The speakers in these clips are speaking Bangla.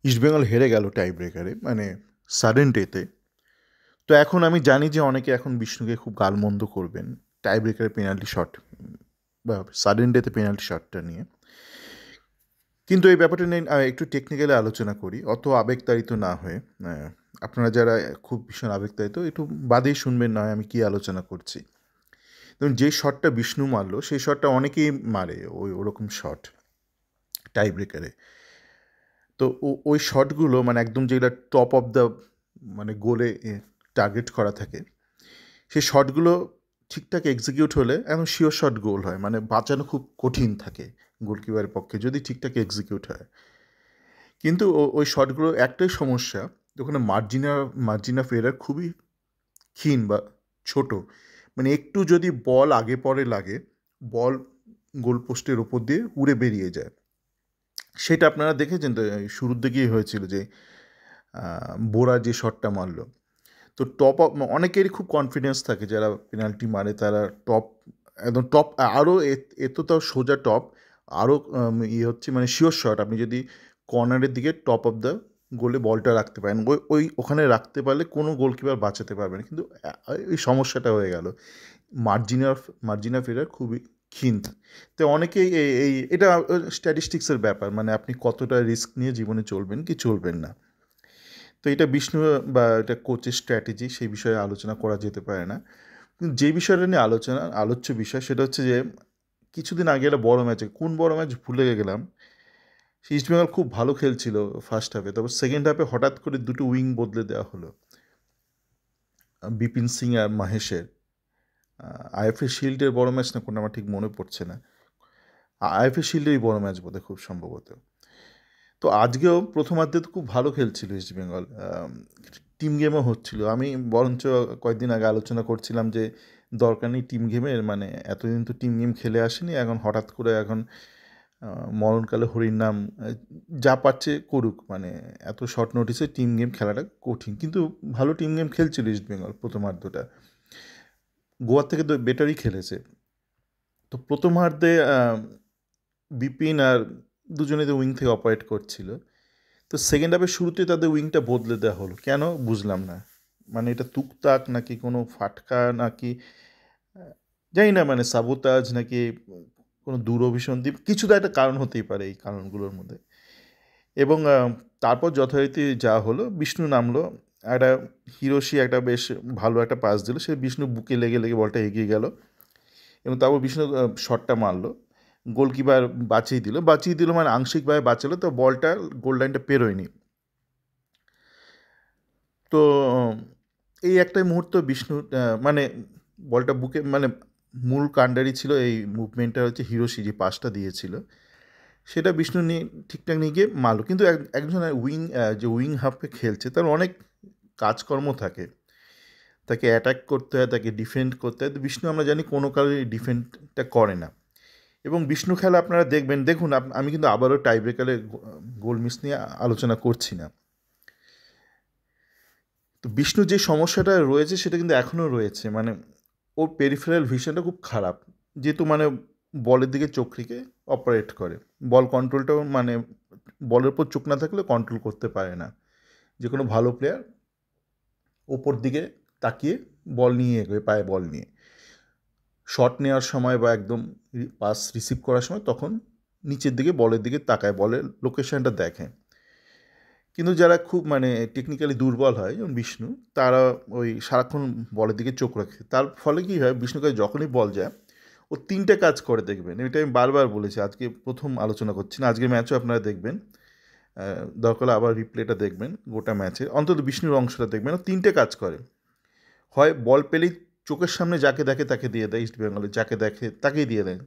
ইস্টবেঙ্গল হেরে গেল টাই ব্রেকারে, মানে সাডেন ডেতে। তো এখন আমি জানি যে অনেকে এখন বিষ্ণুকে খুব গালমন্দ করবেন টাই ব্রেকারে পেনাল্টি শট বা সাডেন ডেতে পেনাল্টি শটটা নিয়ে। কিন্তু এই ব্যাপারটা নিয়ে একটু টেকনিক্যালি আলোচনা করি, অত আবেগতাড়িত না হয়ে। আপনারা যারা খুব ভীষণ আবেগতাড়িত, একটু বাদেই শুনবেন, নয় আমি কি আলোচনা করছি। ধরুন, যে শটটা বিষ্ণু মারলো সেই শটটা অনেকেই মারে, ওরকম শট টাই ব্রেকারে। তো ওই শটগুলো মানে একদম যেগুলো টপ অফ দ্য মানে গোলে টার্গেট করা থাকে, সেই শটগুলো ঠিকঠাক এক্সিকিউট হলে এখন শিওর শট গোল হয়, মানে বাঁচানো খুব কঠিন থাকে গোলকিপারের পক্ষে যদি ঠিকঠাক এক্সিকিউট হয়। কিন্তু ওই শটগুলো একটাই সমস্যা, ওখানে মার্জিন অফ এরার খুবই ক্ষীণ বা ছোট। মানে একটু যদি বল আগে পরে লাগে, বল গোলপোস্টের ওপর দিয়ে উড়ে বেরিয়ে যায়। সেটা আপনারা দেখেছেন তো, শুরুর দিকেই হয়েছিল যে বোরা যে শটটা মারলো। তো টপ অফ অনেকেরই খুব কনফিডেন্স থাকে, যারা পেনাল্টি মারে তারা টপ, একদম টপ, আরও এত তাও সোজা টপ, আরও ইয়ে হচ্ছে মানে শিওর শট। আপনি যদি কর্নারের দিকে টপ অফ দ্য গোলে বলটা রাখতে পারেন, ওখানে রাখতে পারলে কোনো গোলকিপার বাঁচাতে পারবে না। কিন্তু এই সমস্যাটা হয়ে গেল, মার্জিন অফ এরার খুবই ক্ষীণ। তো অনেকেই এটা স্ট্যাটিস্টিক্সের ব্যাপার, মানে আপনি কতটা রিস্ক নিয়ে জীবনে চলবেন কি চলবেন না। তো এটা বিষ্ণু বা এটা কোচের স্ট্র্যাটেজি, সেই বিষয়ে আলোচনা করা যেতে পারে না। কিন্তু যে বিষয়টা নিয়ে আলোচ্য বিষয়, সেটা হচ্ছে যে কিছুদিন আগে একটা বড় ম্যাচে, কোন বড় ম্যাচ ভুলে গেলাম, ইস্টবেঙ্গল খুব ভালো খেলছিল ফার্স্ট হাফে, তারপর সেকেন্ড হাফে হঠাৎ করে দুটো উইং বদলে দেওয়া হলো, বিপিন সিং আর মাহেশের। আইএফএ শিল্ডের বড় ম্যাচ না কোনটা আমার ঠিক মনে পড়ছে না, আইএফএ শিল্ডেরই বড় ম্যাচ বোধহয় খুব সম্ভবত। তো আজকেও প্রথমার্ধে তো খুব ভালো খেলছিল ইস্টবেঙ্গল, টিম গেমও হচ্ছিল। আমি বরঞ্চ কয়েকদিন আগে আলোচনা করছিলাম যে দরকার নেই টিম গেমের, মানে এতদিন তো টিম গেম খেলে আসেনি, এখন হঠাৎ করে এখন মরণকালে হরির নাম, যা পাচ্ছে করুক, মানে এত শর্ট নোটিসে টিম গেম খেলাটা কঠিন। কিন্তু ভালো টিম গেম খেলছিল ইস্টবেঙ্গল প্রথমার্ধটা, গোয়ার থেকে তো বেটারই খেলেছে। তো প্রথমার্ধে বিপিন আর দুজনে তো উইং থেকে অপারেট করছিল। তো সেকেন্ড হাফের শুরুতে তাদের উইংটা বদলে দেওয়া হলো কেন বুঝলাম না। মানে এটা তুকতাক নাকি কোনো ফাটকা নাকি জানি না, মানে সাবোতাজ নাকি কোনো দূরভিসন্ধি, কিছু তো একটা কারণ হতেই পারে এই কারণগুলোর মধ্যে। এবং তারপর যথারীতি যা হলো, বিষ্ণু নামলো, একটা হিরোশি একটা বেশ ভালো একটা পাস দিল, সে বিষ্ণু বুকে লেগে লেগে বলটা এগিয়ে গেল, এবং তারপর বিষ্ণু শটটা মারলো, গোলকিপার বাঁচিয়ে দিল মানে আংশিকভাবে বাঁচালো, তো বলটা গোল লাইনটা পেরোয়নি। তো এই একটাই মুহূর্ত বিষ্ণু মানে বলটা বুকে, মানে মূল কাণ্ডারি ছিল এই মুভমেন্টটা হচ্ছে হিরোশি যে পাসটা দিয়েছিল, সেটা বিষ্ণু নিয়ে ঠিকঠাক নিয়ে গিয়ে মারলো। কিন্তু একজন যে উইং হাফে খেলছে তার অনেক কাজকর্ম থাকে, তাকে অ্যাটাক করতে হয়, তাকে ডিফেন্ড করতে হয়। তো বিষ্ণু আমরা জানি কোনো কারণে ডিফেন্ডটা করে না। এবং বিষ্ণু খেলা আপনারা দেখুন, আমি কিন্তু আবারও টাই ব্রেকারে গোল মিস নিয়ে আলোচনা করছি না। তো বিষ্ণু যে সমস্যাটা রয়েছে সেটা কিন্তু এখনও রয়েছে, মানে ওর পেরিফেরাল ভিশনটা খুব খারাপ, যেহেতু মানে বলের দিকে চোখ রেখে অপারেট করে, বল কন্ট্রোলটাও মানে বলের উপর চোখ না থাকলে কন্ট্রোল করতে পারে না। যে কোনো ভালো প্লেয়ার ওপর দিকে তাকিয়ে বল নিয়ে এগোয়, পায়ে বল নিয়ে শট নেওয়ার সময় বা একদম পাস রিসিভ করার সময় তখন নিচের দিকে বলের দিকে তাকায়, বলের লোকেশনটা দেখে। কিন্তু যারা খুব মানে টেকনিক্যালি দুর্বল হয় যেমন বিষ্ণু, তারা ওই সারাক্ষণ বলের দিকে চোখ রাখে, তার ফলে কী হয়, বিষ্ণুকে যখনই বল যায় ও তিনটে কাজ করে, দেখবেন এটা আমি বারবার বলেছি, আজকে প্রথম আলোচনা করছি না, আজকের ম্যাচও আপনারা দেখবেন, দরকার হলে আবার রিপ্লেটা দেখবেন, গোটা ম্যাচে অন্তত বিষ্ণুর অংশটা দেখবেন, ও তিনটে কাজ করে। হয় বল পেলেই চোখের সামনে যাকে দেখে তাকে দিয়ে দেয়, ইস্ট বেঙ্গলে যাকে দেখে তাকেই দিয়ে দেয়,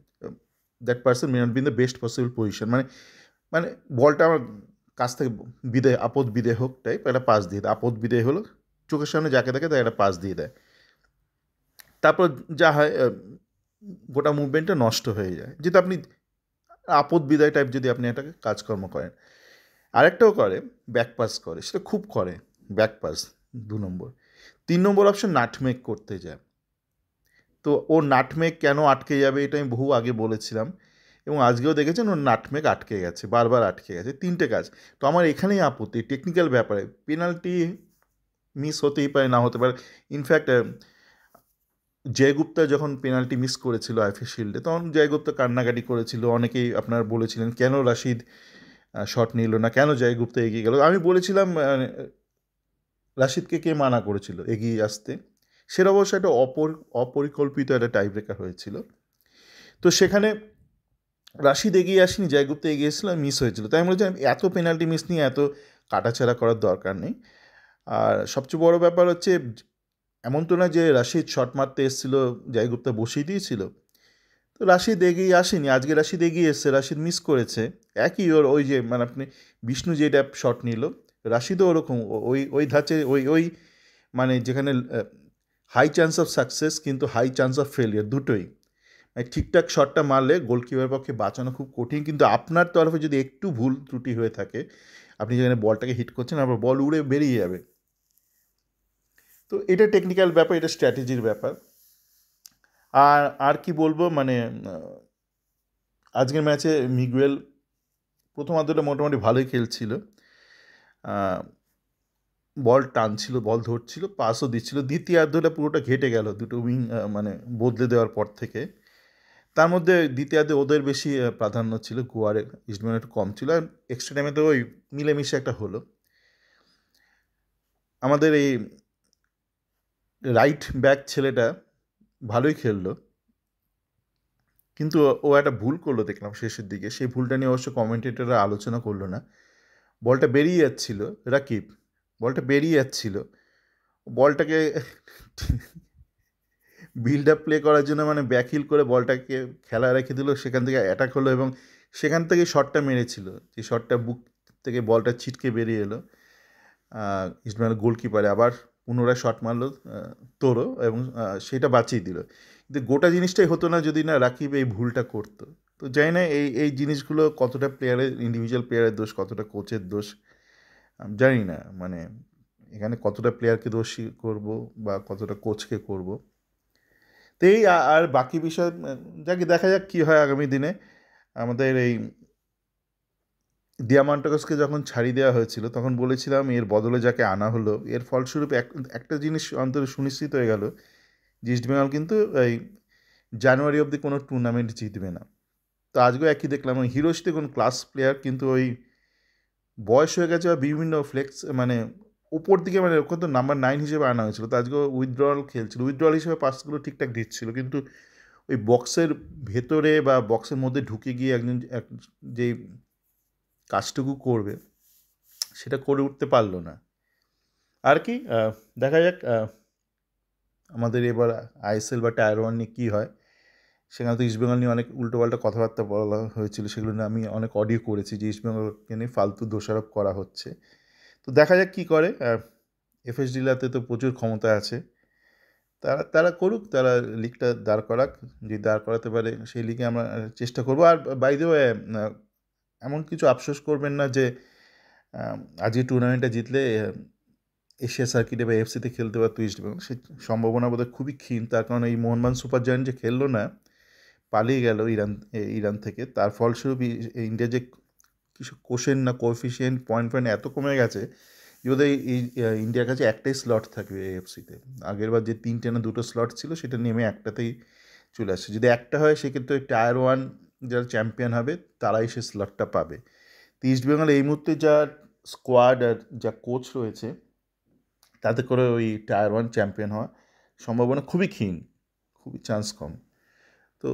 that person may not be in the best possible position, মানে মানে বলটা আমার কাছ থেকে আপদ বিদে হোক টাইপ একটা পাস দিয়ে দেয়, আপদ বিদে হলো, চোখের সামনে যাকে দেখে তাকে একটা পাস দিয়ে দেয়। তারপর যা হয়, গোটা মুভমেন্টটা নষ্ট হয়ে যায়, যেহেতু আপনি আপদ বিদায় টাইপ যদি আপনি একটা কাজকর্ম করেন। আরেকটাও করে, ব্যাক পাস করে, সেটা খুব করে, ব্যাক পাস 2 নম্বর। 3 নম্বর অপশন নাটমেক করতে যায়। তো ও নাটমেক কেন আটকে যাবে এটা আমি বহু আগে বলেছিলাম, এবং আজকেও দেখেছেন ওর নাটমেগ আটকে গেছে, বারবার আটকে গেছে, 3টে কাজ। তো আমার এখানেই আপত্তি টেকনিক্যাল ব্যাপারে, পেনাল্টি মিস হতেই পারে, না হতে পারে। ইনফ্যাক্ট জয়গুপ্তা যখন পেনাল্টি মিস করেছিল আইএফএ শিল্ডে, তখন জয়গুপ্তা কান্নাকাটি করেছিল, অনেকেই আপনার বলেছিলেন কেন রাশিদ শট নিল না, কেন জয়গুপ্তা এগিয়ে গেল। আমি বলেছিলাম রাশিদকে কে মানা করেছিল এগিয়ে আসতে, সেটা অবশ্য একটা অপরিকল্পিত একটা টাই ব্রেকার হয়েছিল। তো সেখানে রাশিদ এগিয়ে আসেনি, জয়গুপ্তা এগিয়ে এসেছিল, মিস হয়েছিল। তাই আমি বলছিলাম এত পেনাল্টি মিস নিয়ে এত কাটাছেড়া করার দরকার নেই। আর সবচেয়ে বড় ব্যাপার হচ্ছে, এমন তো না যে রাশিদ শট মারতে এসেছিল জয়গুপ্তা বসিয়ে দিয়েছিল। তো রাশিদ এগিয়ে আসেনি, আজকে রাশিদ এগিয়ে এসছে, রাশিদ মিস করেছে। একই ওর ওই যে মানে আপনি বিষ্ণু যেটা শট নিল, রাশিদও ওরকম ওই ওই ধাঁচে ওই ওই মানে যেখানে হাই চান্স অফ সাকসেস কিন্তু হাই চান্স অফ ফেলিয়ার দুটোই। ঠিকঠাক শটটা মারলে গোলকিপারের পক্ষে বাঁচানো খুব কঠিন, কিন্তু আপনার তরফে যদি একটু ভুল ত্রুটি হয়ে থাকে, আপনি যেখানে বলটাকে হিট করছেন আবার বল উড়ে বেরিয়ে যাবে। তো এটা টেকনিক্যাল ব্যাপার, এটা স্ট্র্যাটেজির ব্যাপার। আর আর কি বলবো, মানে আজকের ম্যাচে মিগুয়েল প্রথমার্ধটা মোটামুটি ভালোই খেলছিল, বল টানছিল, বল ধরছিল, পাসও দিচ্ছিল। দ্বিতীয়ার্ধটা পুরোটা ঘেটে গেল দুটো উইং মানে বদলে দেওয়ার পর থেকে। তার মধ্যে দ্বিতীয়ার্ধে ওদের বেশি প্রাধান্য ছিল, গোয়ারের ইস্টবেঙ্গল একটু কম ছিল। আর এক্সট্রা টাইমে তো ওই মিলেমিশে একটা হলো। আমাদের এই রাইট ব্যাক ছেলেটা ভালোই খেললো, কিন্তু ও একটা ভুল করলো দেখলাম শেষের দিকে। সেই ভুলটা নিয়ে অবশ্য কমেন্টেটররা আলোচনা করলো না। বলটা বেরিয়ে যাচ্ছিল, রাকিব বলটা বেরিয়ে যাচ্ছিল, বলটাকে বিল্ড আপ প্লে করার জন্য মানে ব্যাকহিল করে বলটাকে খেলা রেখে দিল, সেখান থেকে অ্যাটাক হলো এবং সেখান থেকে শটটা মেরেছিল, যে শটটা বুক থেকে বলটা ছিটকে বেরিয়ে এলো ইস্টবেঙ্গল গোলকিপারে, আবার পুনরায় শট মারলো তোরও এবং সেটা বাঁচিয়ে দিল। কিন্তু গোটা জিনিসটাই হতো না যদি না রাকিব এই ভুলটা করতো। তো জানি না এই এই জিনিসগুলো কতটা প্লেয়ারের, ইন্ডিভিজুয়াল প্লেয়ারের দোষ, কতটা কোচের দোষ জানি না। মানে এখানে কতটা প্লেয়ারকে দোষী করব বা কতটা কোচকে করব। তো এই আর বাকি বিষয় যাকে দেখা যাক কী হয় আগামী দিনে। আমাদের এই দিয়ামান্টাকাসকে যখন ছাড়িয়ে দেওয়া হয়েছিল তখন বলেছিলাম এর বদলে যাকে আনা হলো, এর ফলস্বরূপ একটা জিনিস অন্তত সুনিশ্চিত হয়ে গেল যে ইস্টবেঙ্গল কিন্তু এই জানুয়ারি অবধি কোনো টুর্নামেন্ট জিতবে না। তো আজকেও একই দেখলাম, ওই হিরোশিতে কোন ক্লাস প্লেয়ার কিন্তু ওই বয়স হয়ে গেছে বা বিভিন্ন ফ্লেক্স মানে উপর দিকে, মানে ওখানে তো নাম্বার 9 হিসেবে আনা হয়েছিল, তো আজকে উইথড্রয়াল খেলছিল, উইথড্রয়াল হিসেবে পাসগুলো ঠিকঠাক দিচ্ছিল, কিন্তু ওই বক্সের ভেতরে বা বক্সের মধ্যে ঢুকে গিয়ে একজন যেই কাজটুকু করবে সেটা করে উঠতে পারলো না আর কি। দেখা যাক আমাদের এবার আইএসএল বা টায়ার ওয়ান নিয়ে কী হয়। সেখানে তো ইস্টবেঙ্গল নিয়ে অনেক উল্টোপাল্টা কথাবার্তা বলা হয়েছিল, সেগুলো নিয়ে আমি অনেক অডিও করেছি যে ইস্টবেঙ্গলকে নিয়ে ফালতু দোষারোপ করা হচ্ছে। তো দেখা যাক কী করে। এফএসডিলাতে তো প্রচুর ক্ষমতা আছে, তারা তারা করুক, তারা লিগটা দাঁড় করাক, যদি দাঁড় করাতে পারে সেই লিগে আমরা চেষ্টা করবো। আর বাই দ্য ওয়ে এমন কিছু আফসোস করবেন না যে আজকে টুর্নামেন্টটা জিতলে এশিয়া সার্কিটে বা এফসিতে খেলতে পারতো ইস্টবেঙ্গল, সে সম্ভাবনা বোধহয় খুবই ক্ষীণ। তার কারণ এই মোহনবাগান সুপার জায়ান্ট যে খেললো না, পালিয়ে গেল ইরান থেকে, তার ফলস্বরূপ ইন্ডিয়া যে কিছু কোশেন না কোএফিসিয়েন্ট পয়েন্ট এত কমে গেছে যে বোধহয় এই ইন্ডিয়ার কাছে একটাই স্লট থাকবে এএফসিতে। আগেরবার যে 3টে না 2টো স্লট ছিল সেটা নেমে একটাতেই চলে আসছে। যদি একটা হয় সেক্ষেত্রে টায়ার ওয়ান যারা চ্যাম্পিয়ন হবে তারাই সে স্লটটা পাবে। তো ইস্টবেঙ্গল এই মুহূর্তে যা স্কোয়াড আর যা কোচ রয়েছে তাতে করে ওই টায়ার ওয়ান চ্যাম্পিয়ন হওয়ার সম্ভাবনা খুবই ক্ষীণ, খুবই চান্স কম। তো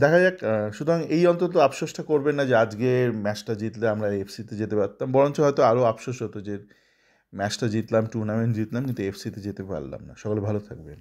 দেখা যাক। সুতরাং এই অন্তত আফসোসটা করবেন না যে আজকের ম্যাচটা জিতলে আমরা এফসিতে যেতে পারতাম, বরঞ্চ হয়তো আরও আফসোস হতো যে ম্যাচটা জিতলাম, টুর্নামেন্ট জিতলাম, কিন্তু এফসিতে যেতে পারলাম না। সকলে ভালো থাকবেন।